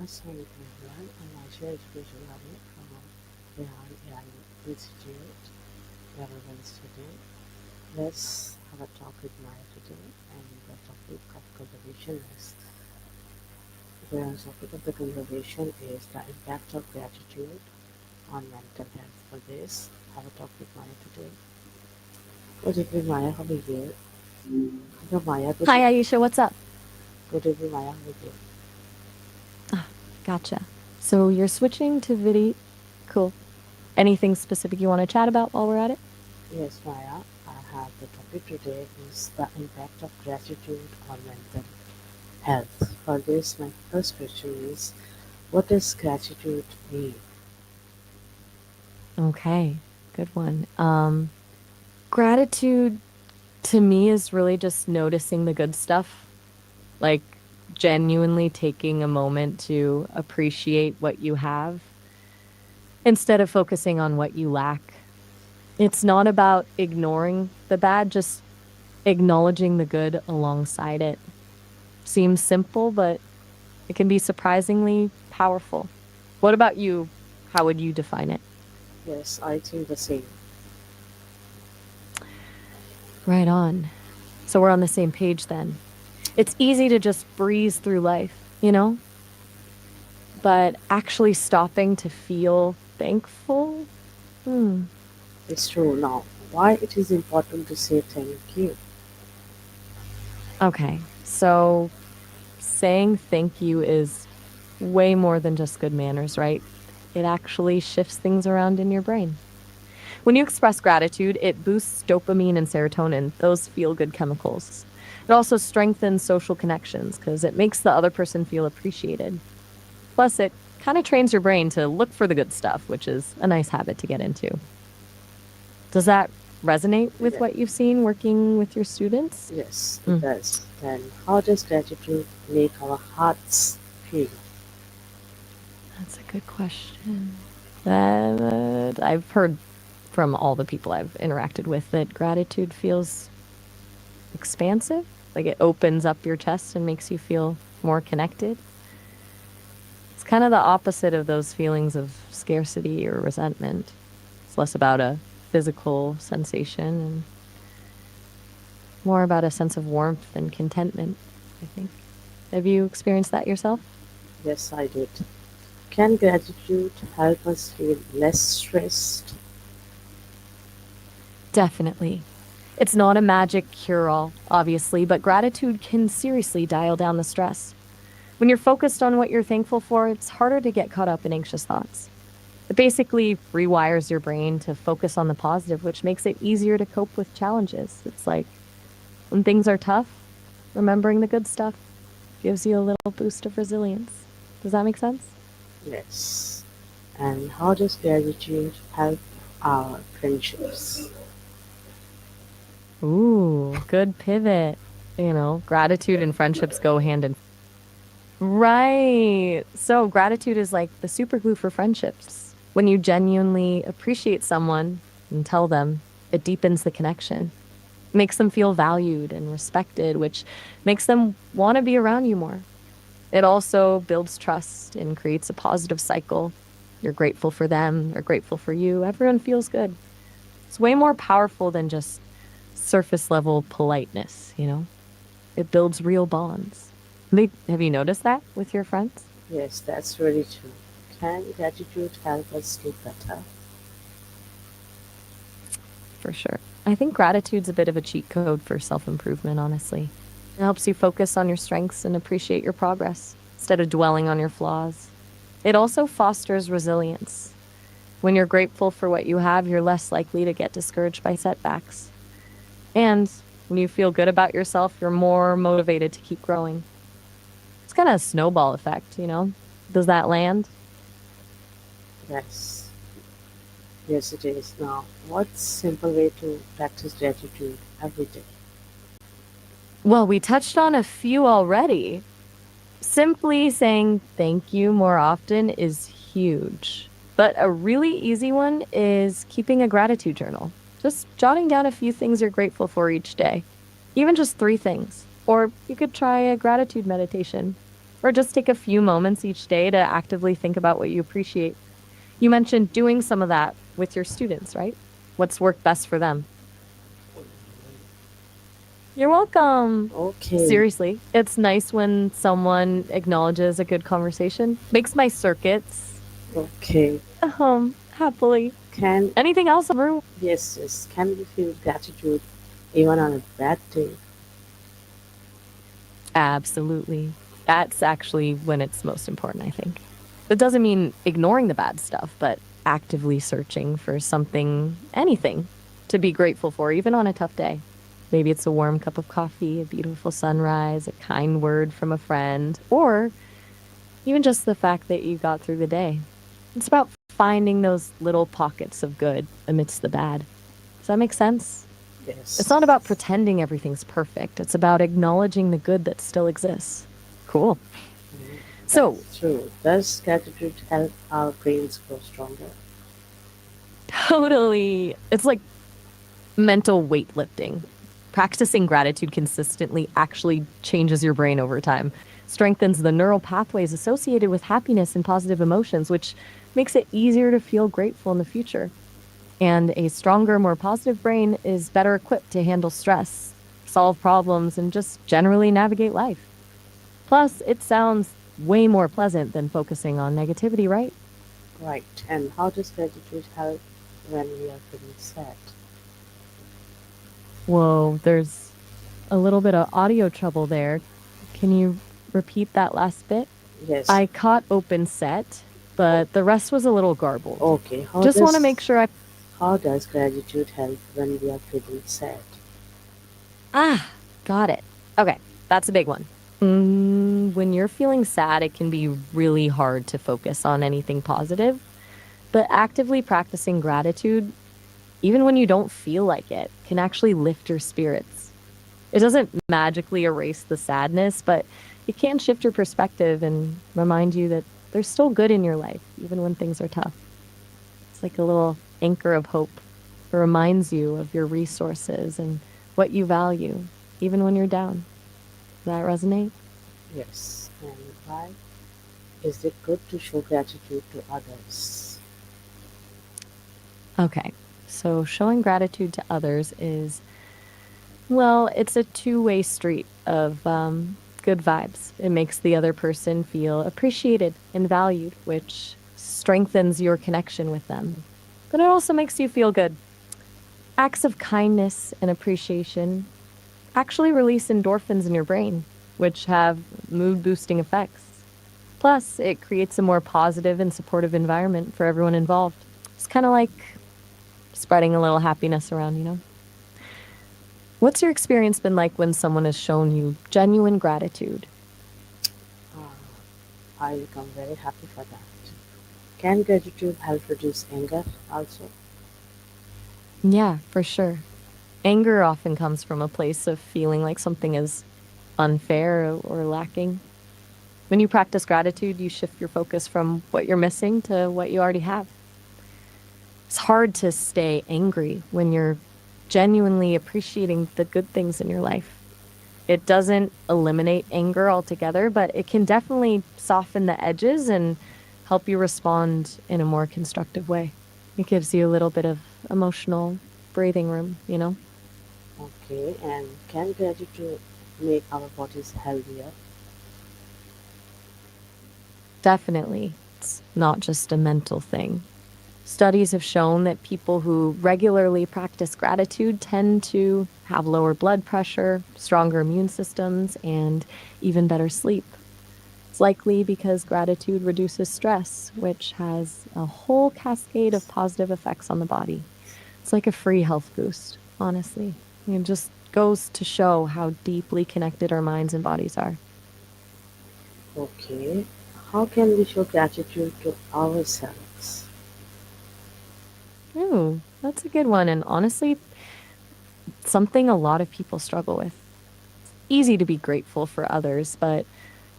Assalamualaikum everyone. I'm Aisha, Education Learning from Rehan AI Institute, Relevance today. Let's have a talk with Maya today, and the topic of conservation is the topic of the conservation is the impact of gratitude on mental health. For this, have a talk with Maya today. Good evening, Maya. How are you? Hello, Maya. Hi, Aisha. What's up? Good evening, Maya. How are you? Ah, gotcha. So you're switching to video. Cool. Anything specific you want to chat about while we're at it? Yes, Maya. I have the topic today is the impact of gratitude on mental health. For this, my first question is, what does gratitude mean? Okay, good one. Gratitude to me is really just noticing the good stuff, like genuinely taking a moment to appreciate what you have instead of focusing on what you lack. It's not about ignoring the bad, just acknowledging the good alongside it. Seems simple, but it can be surprisingly powerful. What about you? How would you define it? Yes, I think the same. Right on. So we're on the same page then. It's easy to just breeze through life, but actually stopping to feel thankful. Hmm. It's true now. Why it is important to say thank you? Okay. So saying thank you is way more than just good manners, right? It actually shifts things around in your brain. When you express gratitude, it boosts dopamine and serotonin, those feel good chemicals. It also strengthens social connections because it makes the other person feel appreciated. Plus, it kind of trains your brain to look for the good stuff, which is a nice habit to get into. Does that resonate with Yeah, what you've seen working with your students? yes, it Mm, does. Then, how does gratitude make our hearts feel? that's a good question. I've heard from all the people I've interacted with that gratitude feels expansive, like it opens up your chest and makes you feel more connected. It's kind of the opposite of those feelings of scarcity or resentment. It's less about a physical sensation and more about a sense of warmth and contentment, I think. Have you experienced that yourself? Yes, I did. Can gratitude help us feel less stressed? Definitely. It's not a magic cure all, obviously, but gratitude can seriously dial down the stress. When you're focused on what you're thankful for, it's harder to get caught up in anxious thoughts. It basically rewires your brain to focus on the positive, which makes it easier to cope with challenges. It's like when things are tough, remembering the good stuff gives you a little boost of resilience. Does that make sense? Yes. And how does gratitude help our friendships? Ooh, good pivot. Gratitude and friendships go hand in. Right. So gratitude is like the super glue for friendships. When you genuinely appreciate someone and tell them, it deepens the connection, makes them feel valued and respected, which makes them want to be around you more. It also builds trust and creates a positive cycle. You're grateful for them, they're grateful for you. Everyone feels good. It's way more powerful than just surface level politeness. It builds real bonds. Have you noticed that with your friends? Yes, that's really true. Can gratitude help us sleep better? For sure. I think gratitude's a bit of a cheat code for self improvement, honestly. It helps you focus on your strengths and appreciate your progress instead of dwelling on your flaws. It also fosters resilience. When you're grateful for what you have, you're less likely to get discouraged by setbacks. And when you feel good about yourself, you're more motivated to keep growing. It's kind of a snowball effect. Does that land? Yes. Yes, it is. Now, what's simple way to practice gratitude every day? Well, we touched on a few already. Simply saying thank you more often is huge. But a really easy one is keeping a gratitude journal. Just jotting down a few things you're grateful for each day, even just three things. Or you could try a gratitude meditation. or just take a few moments each day to actively think about what you appreciate. You mentioned doing some of that with your students, right? What's worked best for them? You're welcome. Okay, Seriously, it's nice when someone acknowledges a good conversation. Makes my circuits okay. happily. Can Anything else on room? yes, can we feel gratitude even on a bad day? Absolutely. That's actually when it's most important, I think. That doesn't mean ignoring the bad stuff, but actively searching for something, anything to be grateful for, even on a tough day. Maybe it's a warm cup of coffee, a beautiful sunrise, a kind word from a friend, or even just the fact that you got through the day. It's about finding those little pockets of good amidst the bad. Does that make sense? It's Yes, not about pretending everything's perfect. It's about acknowledging the good that still exists. Cool. So, that's true. Does gratitude help our brains grow stronger? totally. It's like mental weightlifting. Practicing gratitude consistently actually changes your brain over time, strengthens the neural pathways associated with happiness and positive emotions, which makes it easier to feel grateful in the future. And a stronger, more positive brain is better equipped to handle stress, solve problems, and just generally navigate life. Plus, it sounds way more pleasant than focusing on negativity, right? Right. And how does gratitude help when we are feeling sad? Whoa, there's a little bit of audio trouble there. Can you repeat that last bit? Yes. I caught open set, Oh, but the rest was a little garbled. okay. Just want to make sure I. How does gratitude help when we are feeling sad? Ah, got it. Okay, that's a big one. When you're feeling sad, it can be really hard to focus on anything positive, but actively practicing gratitude, even when you don't feel like it, can actually lift your spirits. It doesn't magically erase the sadness, but it can shift your perspective and remind you that there's still good in your life, even when things are tough. It's like a little anchor of hope. It reminds you of your resources and what you value, even when you're down. Does that resonate? Yes. And why is it good to show gratitude to others? Okay. So showing gratitude to others is, well, it's a two-way street of good vibes. It makes the other person feel appreciated and valued, which strengthens your connection with them. But it also makes you feel good. Acts of kindness and appreciation actually release endorphins in your brain, which have mood boosting effects. Plus, it creates a more positive and supportive environment for everyone involved. It's kind of like spreading a little happiness around, you know? What's your experience been like when someone has shown you genuine gratitude? Uh, I become very happy for that. Can gratitude help reduce anger also? Yeah, for sure. Anger often comes from a place of feeling like something is unfair or lacking. When you practice gratitude, you shift your focus from what you're missing to what you already have. It's hard to stay angry when you're genuinely appreciating the good things in your life. It doesn't eliminate anger altogether, but it can definitely soften the edges and help you respond in a more constructive way. It gives you a little bit of emotional breathing room, you know? Okay. And can gratitude make our bodies healthier? Definitely. It's not just a mental thing. Studies have shown that people who regularly practice gratitude tend to have lower blood pressure, stronger immune systems, and even better sleep. It's likely because gratitude reduces stress, which has a whole cascade of positive effects on the body. It's like a free health boost, honestly. It just goes to show how deeply connected our minds and bodies are. Okay. How can we show gratitude to ourselves? Ooh, that's a good one. And honestly, something a lot of people struggle with. Easy to be grateful for others, but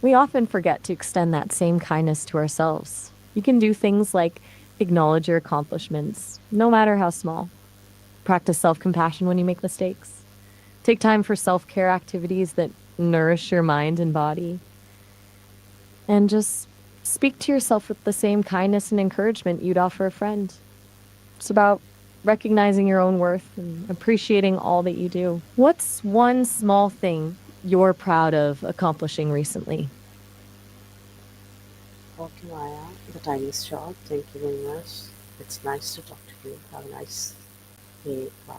we often forget to extend that same kindness to ourselves. You can do things like acknowledge your accomplishments, no matter how small. Practice self compassion when you make mistakes. Take time for self care activities that nourish your mind and body. And just speak to yourself with the same kindness and encouragement you'd offer a friend. It's about recognizing your own worth and appreciating all that you do. What's one small thing you're proud of accomplishing recently? Okay, Maya, the time is short. Thank you very much. It's nice to talk to you. Have a nice day. Bye.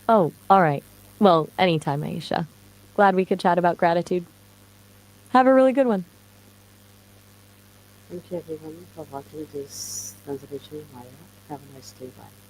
Oh, all right. Well, anytime, Aisha. Glad we could chat about gratitude. Have a really good one. Thank you everyone for watching this conservation Maya. Have a nice day. Bye.